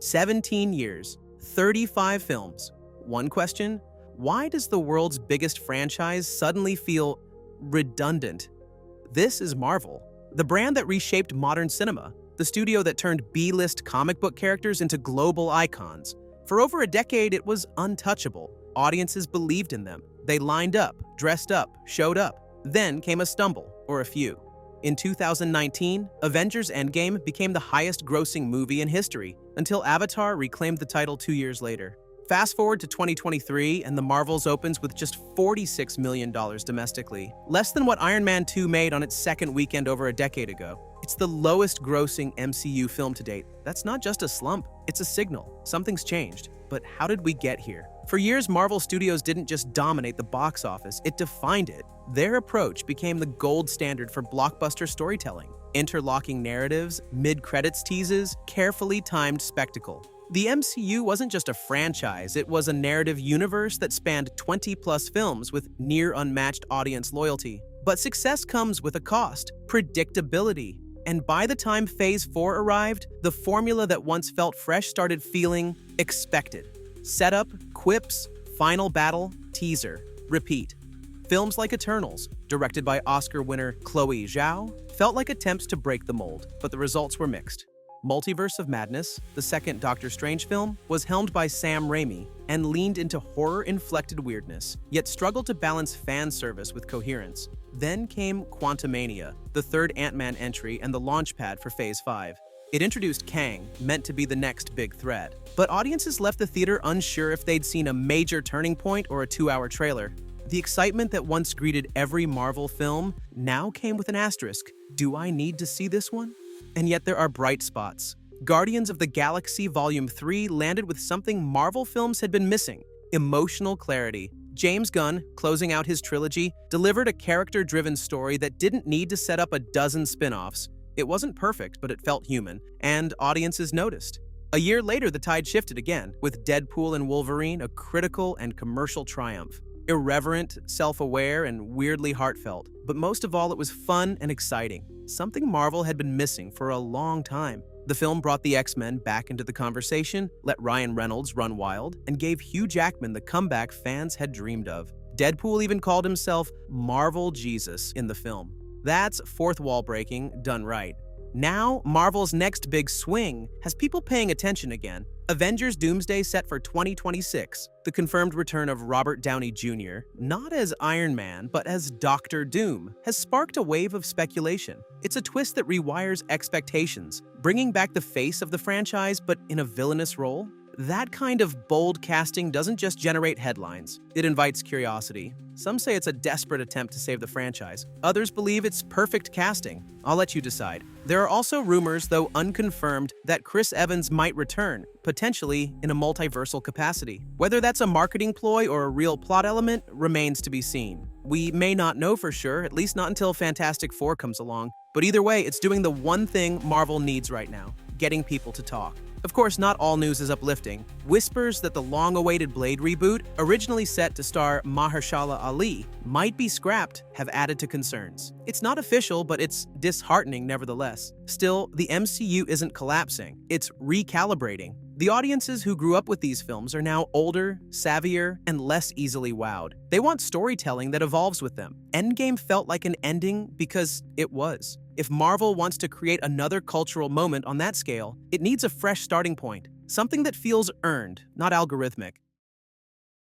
17 years, 35 films. One question: why does the world's biggest franchise suddenly feel redundant? This is Marvel, the brand that reshaped modern cinema, the studio that turned B-list comic book characters into global icons. For over a decade, it was untouchable. Audiences believed in them. They lined up, dressed up, showed up. Then came a stumble, or a few. In 2019, Avengers Endgame became the highest-grossing movie in history, until Avatar reclaimed the title 2 years later. Fast forward to 2023, and The Marvels opens with just $46 million domestically, less than what Iron Man 2 made on its second weekend over a decade ago. It's the lowest-grossing MCU film to date. That's not just a slump, it's a signal. Something's changed. But how did we get here? For years, Marvel Studios didn't just dominate the box office, it defined it. Their approach became the gold standard for blockbuster storytelling. Interlocking narratives, mid-credits teases, carefully timed spectacle. The MCU wasn't just a franchise, it was a narrative universe that spanned 20-plus films with near-unmatched audience loyalty. But success comes with a cost: predictability. And by the time Phase 4 arrived, the formula that once felt fresh started feeling expected. Setup, quips, final battle, teaser, repeat. Films like Eternals, directed by Oscar winner Chloe Zhao, felt like attempts to break the mold, but the results were mixed. Multiverse of Madness, the second Doctor Strange film, was helmed by Sam Raimi and leaned into horror-inflected weirdness, yet struggled to balance fan service with coherence. Then came Quantumania, the third Ant-Man entry and the launchpad for Phase 5. It introduced Kang, meant to be the next big threat. But audiences left the theater unsure if they'd seen a major turning point or a 2-hour trailer. The excitement that once greeted every Marvel film now came with an asterisk. Do I need to see this one? And yet there are bright spots. Guardians of the Galaxy Volume 3 landed with something Marvel films had been missing: emotional clarity. James Gunn, closing out his trilogy, delivered a character-driven story that didn't need to set up a dozen spin-offs. It wasn't perfect, but it felt human, and audiences noticed. A year later, the tide shifted again, with Deadpool and Wolverine a critical and commercial triumph. Irreverent, self-aware, and weirdly heartfelt. But most of all, it was fun and exciting, something Marvel had been missing for a long time. The film brought the X-Men back into the conversation, let Ryan Reynolds run wild, and gave Hugh Jackman the comeback fans had dreamed of. Deadpool even called himself Marvel Jesus in the film. That's fourth wall breaking done right. Now, Marvel's next big swing has people paying attention again. Avengers Doomsday set for 2026. The confirmed return of Robert Downey Jr., not as Iron Man, but as Doctor Doom, has sparked a wave of speculation. It's a twist that rewires expectations, bringing back the face of the franchise, but in a villainous role. That kind of bold casting doesn't just generate headlines, it invites curiosity. Some say it's a desperate attempt to save the franchise. Others believe it's perfect casting. I'll let you decide. There are also rumors, though unconfirmed, that Chris Evans might return, potentially in a multiversal capacity. Whether that's a marketing ploy or a real plot element remains to be seen. We may not know for sure, at least not until Fantastic Four comes along. But either way, it's doing the one thing Marvel needs right now: getting people to talk. Of course, not all news is uplifting. Whispers that the long-awaited Blade reboot, originally set to star Mahershala Ali, might be scrapped have added to concerns. It's not official, but it's disheartening nevertheless. Still, the MCU isn't collapsing, it's recalibrating. The audiences who grew up with these films are now older, savvier, and less easily wowed. They want storytelling that evolves with them. Endgame felt like an ending because it was. If Marvel wants to create another cultural moment on that scale, it needs a fresh starting point, something that feels earned, not algorithmic.